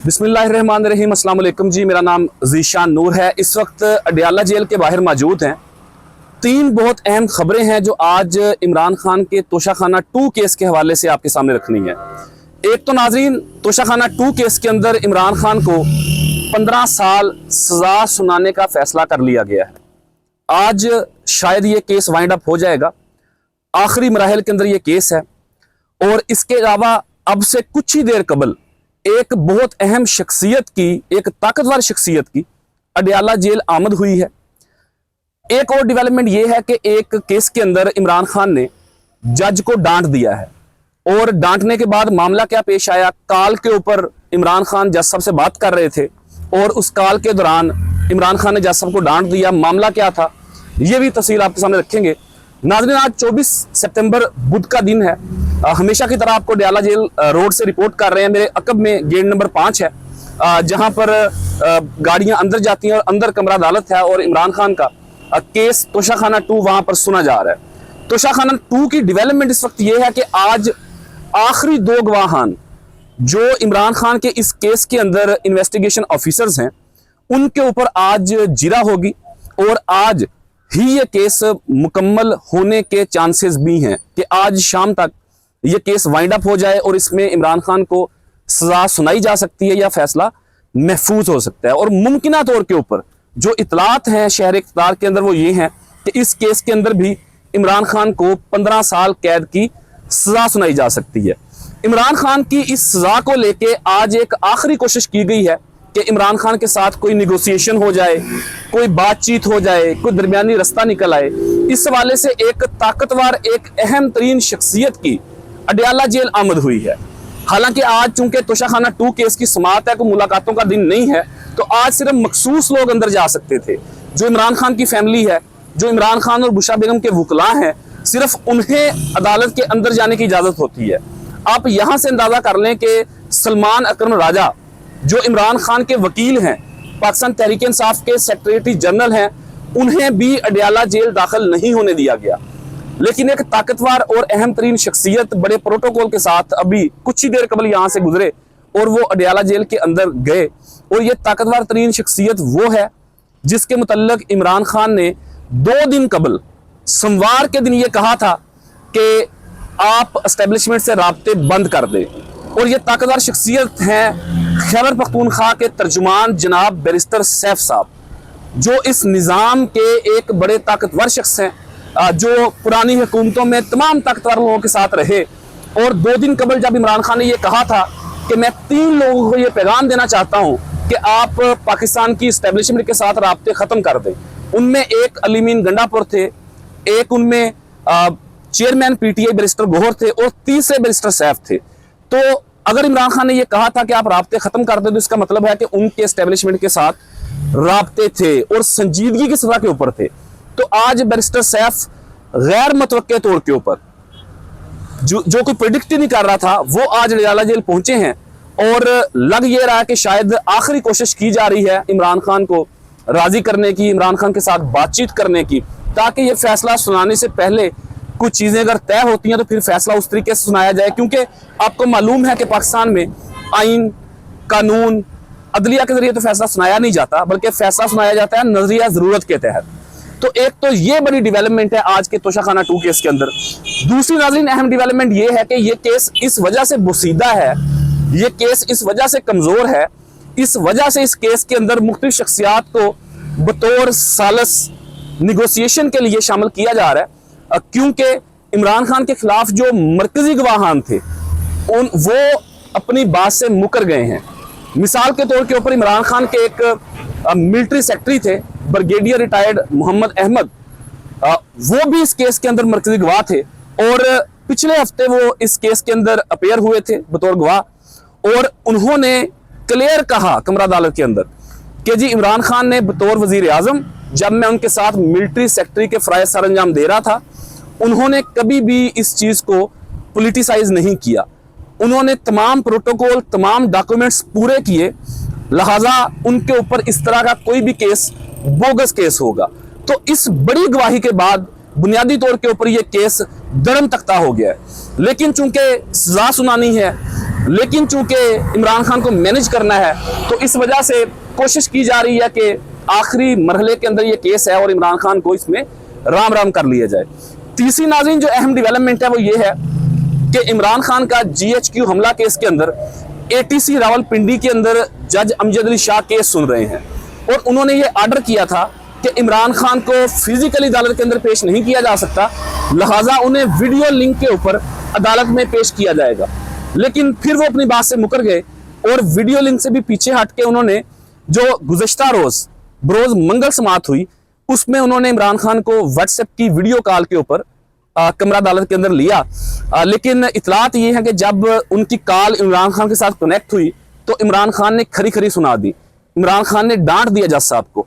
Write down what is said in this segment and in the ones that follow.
बिस्मिल्लाहिर्रहमानिर्रहीम। अस्सलाम वालेकुम जी, मेरा नाम ज़ीशान नूर है। इस वक्त अडयाला जेल के बाहर मौजूद हैं। तीन बहुत अहम खबरें हैं जो आज इमरान खान के तोशाखाना 2 केस के हवाले से आपके सामने रखनी है। एक तो नाज़रीन, तोशाखाना 2 केस के अंदर इमरान खान को 15 साल सजा सुनाने का फैसला कर लिया गया है। आज शायद ये केस वाइंड अप हो जाएगा। आखिरी मराहल के अंदर ये केस है। और इसके अलावा अब से कुछ ही देर कबल एक बहुत अहम शख्सियत की, एक ताकतवर शख्सियत की अडयाला जेल आमद हुई है। एक और डेवलपमेंट यह है कि एक केस के अंदर इमरान खान ने जज को डांट दिया है और डांटने के बाद मामला क्या पेश आया। कॉल के ऊपर इमरान खान जज साहब से बात कर रहे थे और उस कॉल के दौरान इमरान खान ने जज साहब को डांट दिया। मामला क्या था, यह भी तफसील आपके सामने रखेंगे। नाज़रीन, आज 24 सितंबर बुध का दिन है। हमेशा की तरह आपको अडयाला जेल रोड से रिपोर्ट कर रहे हैं। मेरे अकब में गेट नंबर 5 है, जहां पर गाड़ियां अंदर जाती हैं और अंदर कमरा अदालत है और इमरान खान का केस तोशाखाना 2 वहां पर सुना जा रहा है। तोशाखाना 2 की डेवलपमेंट इस वक्त यह है कि आज आखिरी 2 गवाहान जो इमरान खान के इस केस के अंदर इन्वेस्टिगेशन ऑफिसर्स हैं, उनके ऊपर आज जिरा होगी और आज ही ये केस मुकम्मल होने के चांसेस भी हैं कि आज शाम तक ये केस वाइंड अप हो जाए और इसमें इमरान खान को सजा सुनाई जा सकती है या फैसला महफूज हो सकता है। और मुमकिना तौर के ऊपर जो इतलात हैं शहर इख्तियार के अंदर वो ये हैं कि इस केस के अंदर भी इमरान खान को 15 साल कैद की सजा सुनाई जा सकती है। इमरान खान की इस सजा को लेके आज एक आखिरी कोशिश की गई है कि इमरान खान के साथ कोई निगोसिएशन हो जाए, कोई बातचीत हो जाए, कोई दरमियानी रास्ता निकल आए। इस हवाले से एक ताकतवर, एक अहम तरीन शख्सियत की अडयाला जेल आमद हुई है। हालांकि आज चूंकि तोशाखाना 2 केस की समाअत है, कोई मुलाकातों का दिन नहीं है, तो आज सिर्फ मखसूस लोग अंदर जा सकते थे। जो इमरान खान की फैमिली है, जो इमरान खान और बुशरा बेगम के वकला हैं, सिर्फ उन्हें अदालत के अंदर जाने की इजाजत होती है। आप यहां से अंदाजा कर लें कि सलमान अकरम राजा जो इमरान खान के वकील हैं, पाकिस्तान तहरीक इंसाफ के सेक्रेटरी जनरल हैं, उन्हें भी अडयाला जेल दाखिल नहीं होने दिया गया। लेकिन एक ताकतवर और अहम तरीन शख्सियत बड़े प्रोटोकॉल के साथ अभी कुछ ही देर कबल यहाँ से गुजरे और वो अडयाला जेल के अंदर गए। और ये ताकतवर तरीन शख्सियत वो है जिसके मुतल्लिक इमरान खान ने 2 दिन कबल सोमवार के दिन ये कहा था कि आप एस्टेब्लिशमेंट से राब्ते बंद कर दें। और ये ताकतवर शख्सियत हैं खैबर पख्तूनख्वा के तर्जुमान जनाब बैरिस्टर सैफ साहब, जो इस निज़ाम के एक बड़े ताकतवर शख्स हैं, जो पुरानी हुकूमतों में तमाम ताकतवर लोगों के साथ रहे। और 2 दिन कबल जब इमरान खान ने यह कहा था कि मैं 3 लोगों को यह पैगाम देना चाहता हूं कि आप पाकिस्तान की इस्टेब्लिशमेंट के साथ राब्ते ख़त्म कर दें। उनमें एक अलीमीन गंडापुर थे, एक उनमें चेयरमैन PTI बैरिस्टर गोहर थे और तीसरे बैरिस्टर सैफ थे। तो अगर इमरान खान ने यह कहा था कि आप राब्ते ख़त्म कर दें, तो इसका मतलब है कि उनके इस्टेब्लिशमेंट के साथ राब्ते थे और संजीदगी की सतह के ऊपर थे। तो आज बैरिस्टर सैफ गैर मुतवक्के तौर के ऊपर जो कोई प्रेडिक्ट ही नहीं कर रहा था, वो आज अडयाला जेल पहुंचे हैं। और लग ये रहा है कि शायद आखिरी कोशिश की जा रही है इमरान खान को राजी करने की, इमरान खान के साथ बातचीत करने की, ताकि ये फैसला सुनाने से पहले कुछ चीजें अगर तय होती हैं तो फिर फैसला उस तरीके से सुनाया जाए। क्योंकि आपको मालूम है कि पाकिस्तान में आइन, कानून, अदलिया के जरिए तो फैसला सुनाया नहीं जाता, बल्कि फैसला सुनाया जाता है नजरिया जरूरत के तहत। तो एक तो ये बड़ी डेवलपमेंट है आज के तोशाखाना 2 केस के अंदर। दूसरी नाज़रीन अहम डेवलपमेंट ये है कि ये केस इस वजह से बुसीदा है, ये केस इस वजह से कमजोर है, इस वजह से इस केस के अंदर मुख्तलिफ शख्सियात को बतौर सालस निगोसिएशन के लिए शामिल किया जा रहा है। क्योंकि इमरान खान के खिलाफ जो मरकजी गवाहान थे वो अपनी बात से मुकर गए हैं। मिसाल के तौर के ऊपर इमरान खान के एक मिलिट्री सेक्रेटरी थे, ब्रिगेडियर रिटायर्ड मोहम्मद अहमद, वो भी इस केस के अंदर मरकजी गवाह थे और पिछले हफ्ते वो इस केस के अंदर अपेयर हुए थे बतौर गवाह। और उन्होंने क्लियर कहा कमरा अदालत के अंदर कि जी इमरान खान ने बतौर वजीर आजम, जब मैं उनके साथ मिलिट्री सेक्रेटरी के फ़राइज़ सर अंजाम दे रहा था, उन्होंने कभी भी इस चीज़ को पोलिटिसाइज नहीं किया। उन्होंने तमाम प्रोटोकॉल, तमाम डॉक्यूमेंट्स पूरे किए, लिहाजा उनके ऊपर इस तरह का कोई भी केस बोगस केस होगा। तो इस बड़ी गवाही के बाद बुनियादी तौर के ऊपर यह केस दरम तख्ता हो गया है। लेकिन चूंकि सजा सुनानी है, लेकिन चूंकि इमरान खान को मैनेज करना है तो इस वजह से कोशिश की जा रही है कि आखिरी मरहले के अंदर ये केस है और इमरान खान को इसमें राम राम कर लिया जाए। तीसरी नाज़रीन जो अहम डेवलपमेंट है वो ये है कि इमरान खान का GHQ हमला केस के अंदर ATC रावलपिंडी के अंदर जज अमजद अली शाह केस सुन रहे हैं और उन्होंने ये आर्डर किया था कि इमरान खान को फिजिकली अदालत के अंदर पेश नहीं किया जा सकता, लिहाजा उन्हें वीडियो लिंक के ऊपर अदालत में पेश किया जाएगा। लेकिन फिर वो अपनी बात से मुकर गए और वीडियो लिंक से भी पीछे हट के उन्होंने जो गुज़श्ता रोज बरोज मंगल समात हुई उसमें उन्होंने इमरान खान को व्हाट्सएप की वीडियो कॉल के ऊपर कमरा अदालत के अंदर लिया। लेकिन इतलात ये है कि जब उनकी कॉल इमरान खान के साथ कनेक्ट हुई तो इमरान खान ने खरी खरी सुना दी। इमरान खान ने डांट दिया जज साहब को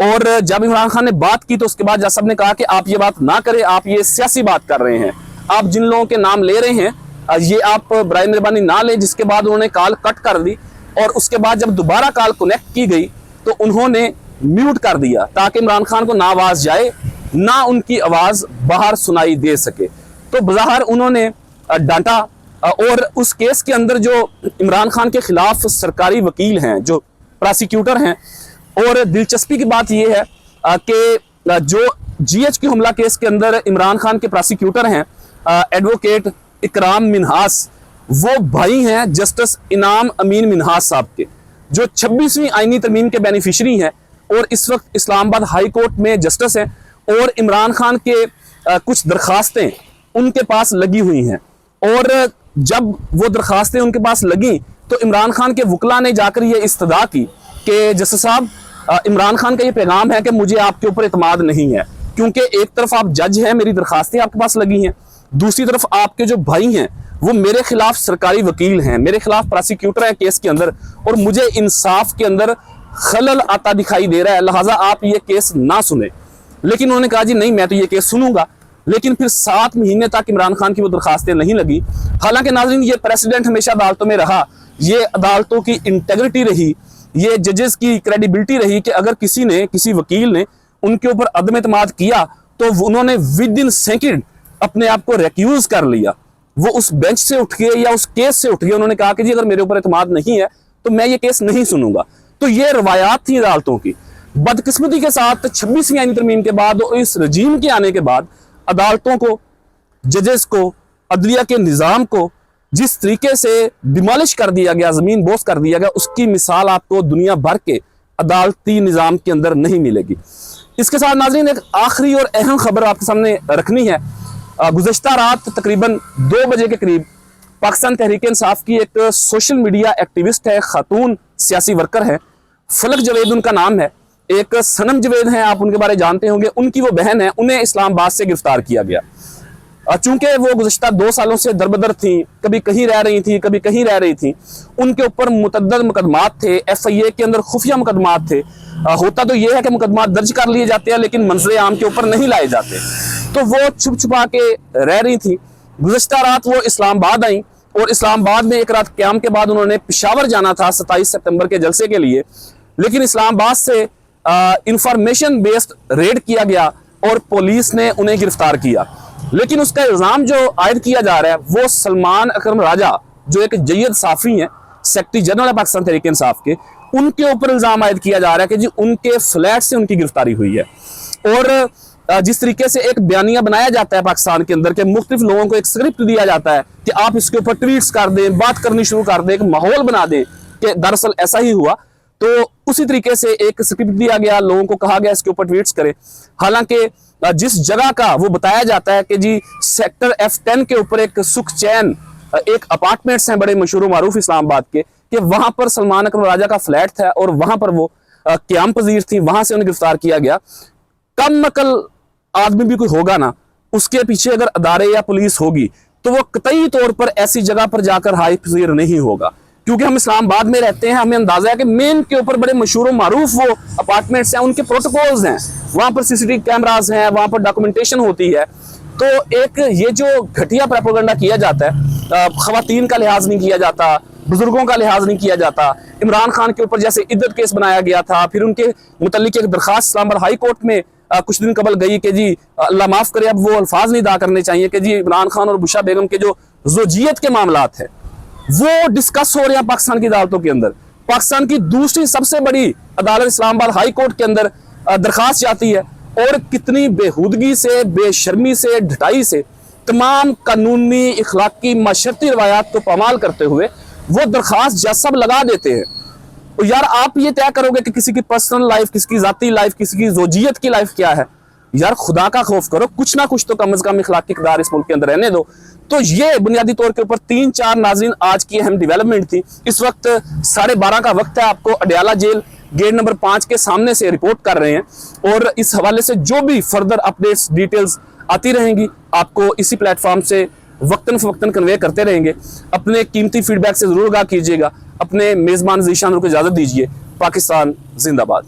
और जब इमरान खान ने बात की तो उसके बाद जज साहब ने कहा कि आप ये बात ना करें, आप ये सियासी बात कर रहे हैं, आप जिन लोगों के नाम ले रहे हैं ये आप बराए मेहरबानी ना लें। जिसके बाद उन्होंने कॉल कट कर दी और उसके बाद जब दोबारा कॉल कनेक्ट की गई तो उन्होंने म्यूट कर दिया ताकि इमरान खान को ना आवाज जाए ना उनकी आवाज बाहर सुनाई दे सके। तो बज़ाहिर उन्होंने डांटा और उस केस के अंदर जो इमरान खान के खिलाफ सरकारी वकील हैं, जो प्रोसिक्यूटर हैं, और दिलचस्पी की बात यह है कि जो GHQ हमला केस के अंदर इमरान खान के प्रोसिक्यूटर हैं एडवोकेट इकराम मिन्हास, वो भाई हैं जस्टिस इनाम अमीन मिन्हास साहब के, जो 26वीं आईनी तरमीम के बेनिफिशरी हैं और इस वक्त इस्लामाबाद हाई कोर्ट में जस्टिस हैं। और इमरान खान के कुछ दरखास्तें उनके पास लगी हुई हैं और जब वो दरखास्तें उनके पास लगी तो इमरान खान के वकला ने जाकर ये इस्तदा की कि जस्टिस साहब इमरान खान का ये पैगाम है कि मुझे आपके ऊपर इतमाद नहीं है, क्योंकि एक तरफ आप जज हैं, मेरी दरखास्तें आपके पास लगी हैं, दूसरी तरफ आपके जो भाई हैं वो मेरे खिलाफ सरकारी वकील हैं, मेरे खिलाफ प्रोसिक्यूटर है केस के अंदर और मुझे इंसाफ के अंदर खलल आता दिखाई दे रहा है, लिहाजा आप ये केस ना सुने। लेकिन उन्होंने कहा जी नहीं, मैं तो ये केस सुनूंगा। लेकिन फिर 7 महीने तक इमरान खान की वो दरखास्तें नहीं लगी। हालांकि नाज़रीन ये प्रेसिडेंट हमेशा अदालतों में रहा, ये अदालतों की इंटेग्रिटी रही, ये जजेस की क्रेडिबिलिटी रही कि अगर किसी ने, किसी वकील ने उनके ऊपर अदम एतमाद किया तो उन्होंने विद इन सेकेंड अपने आप को रिक्यूज कर लिया। वो उस बेंच से उठ गए या उस केस से उठ गए, उन्होंने कहा कि जी अगर मेरे ऊपर एतमाद नहीं है तो मैं ये केस नहीं सुनूंगा। तो ये रवायात थी अदालतों की। बदकिस्मती के साथ 26वीं आईनी तरमीम के बाद और इस रजीम के आने के बाद अदालतों को, जजेस को, अदलिया के निज़ाम को जिस तरीके से डिमोलिश कर दिया गया, ज़मीन बोस कर दिया गया, उसकी मिसाल आपको दुनिया भर के अदालती निज़ाम के अंदर नहीं मिलेगी। इसके साथ नाज़रीन एक आखिरी और अहम खबर आपके सामने रखनी है। गुज़श्ता रात तकरीबन 2 बजे के करीब पाकिस्तान तहरीक इंसाफ की एक सोशल मीडिया एक्टिविस्ट है, खातून सियासी वर्कर है, फलक जवेद उनका नाम है, एक सनम जवेद हैं, आप उनके बारे में जानते होंगे, उनकी वो बहन है, उन्हें इस्लामाबाद से गिरफ्तार किया गया। चूंकि वो गुज़श्ता 2 सालों से दरबदर थी, कभी कहीं रह रही थी, कभी कहीं रह रही थी, उनके ऊपर मुतअद्दिद मुकदमात थे, FIA के अंदर खुफिया मुकदमात थे। होता तो ये है कि मुकदमात दर्ज कर लिए जाते हैं लेकिन मंजर आम के ऊपर नहीं लाए जाते, तो वो छुप छुपा के रह रही थी। गुज़श्ता रात वो इस्लामाबाद आई और इस्लामाबाद में एक रात क़याम के बाद उन्होंने पेशावर जाना था 27 सितंबर के जलसे के लिए, लेकिन इस्लामाबाद से इंफॉर्मेशन बेस्ड रेड किया गया और पुलिस ने उन्हें गिरफ्तार किया। लेकिन उसका इल्ज़ाम जो आयद किया जा रहा है वो सलमान अकरम राजा, जो एक जय्यद साफ़ी हैं, सेक्रेटरी जनरल है पाकिस्तान तहरीक इंसाफ के, उनके ऊपर इल्ज़ाम आयद किया जा रहा है कि जी उनके फ्लैट से उनकी गिरफ्तारी हुई है। और जिस तरीके से एक बयानिया बनाया जाता है पाकिस्तान के अंदर के मुख्तलिफ लोगों को एक स्क्रिप्ट दिया जाता है कि आप इसके ऊपर ट्वीट्स कर दें, बात करनी शुरू कर दें, एक माहौल बना दें कि दरअसल ऐसा ही हुआ, तो उसी तरीके से एक स्क्रिप्ट दिया गया, लोगों को कहा गया इसके ऊपर ट्वीट्स करें। हालांकि जिस जगह का वो बताया जाता है कि जी सेक्टर F10 के ऊपर एक सुख चैन एक अपार्टमेंट्स हैं बड़े मशहूर मारूफ इस्लामाबाद के, कि वहां पर सलमान अकरम राजा का फ्लैट था और वहां पर वो क़याम पजीर थी, वहां से उन्हें गिरफ्तार किया गया। कम अकल आदमी भी कोई होगा ना, उसके पीछे अगर अदारे या पुलिस होगी तो वो कतई तौर पर ऐसी जगह पर जाकर हाई पजीर नहीं होगा, क्योंकि हम इस्लामाबाद में रहते हैं, हमें अंदाजा है कि मेन के ऊपर बड़े मशहूर मारूफ वो अपार्टमेंट्स हैं, उनके प्रोटोकॉल्स हैं, वहां पर CCTV कैमरास हैं, वहां पर डॉक्यूमेंटेशन होती है। तो एक ये जो घटिया प्रोपेगेंडा किया जाता है, खवातीन का लिहाज नहीं किया जाता, बुजुर्गों का लिहाज नहीं किया जाता। इमरान खान के ऊपर जैसे इद्दत केस बनाया गया था, फिर उनके मुतल्लिक एक दरखास्त इस्लामाबाद हाई कोर्ट में कुछ दिन कबल गई कि जी अल्लाह माफ करे, अब वो अल्फाज नहीं अदा करने चाहिए कि जी इमरान खान और बुशा बेगम के जो ज़ोजियत के मामलात है वो डिस्कस हो रहे हैं पाकिस्तान की अदालतों के अंदर। पाकिस्तान की दूसरी सबसे बड़ी अदालत इस्लामाबाद हाई कोर्ट के अंदर दरखास्त जाती है और कितनी बेहूदगी से, बेशर्मी से, ढटाई से तमाम कानूनी, इखलाकी, माशरती रवायात को पामाल करते हुए वो दरखास्त जज साहब लगा देते हैं। तो यार आप ये तय करोगे कि किसी की पर्सनल लाइफ, किसी की जाती लाइफ, किसी की जोजियत की लाइफ क्या है? यार खुदा का खौफ करो, कुछ ना कुछ तो कम से कम इखलाकी इक़दार इस मुल्क के अंदर रहने दो। तो ये बुनियादी तौर के ऊपर 3-4 नाज़रीन आज की अहम डेवलपमेंट थी। इस वक्त 12:30 का वक्त है। आपको अडयाला जेल गेट नंबर 5 के सामने से रिपोर्ट कर रहे हैं और इस हवाले से जो भी फर्दर अपडेट्स, डिटेल्स आती रहेंगी आपको इसी प्लेटफॉर्म से वक्तन फवक्तन कन्वे करते रहेंगे। अपने कीमती फीडबैक से जरूर आगाह कीजिएगा। अपने मेजबान ज़ीशान को इजाज़त दीजिए। पाकिस्तान जिंदाबाद।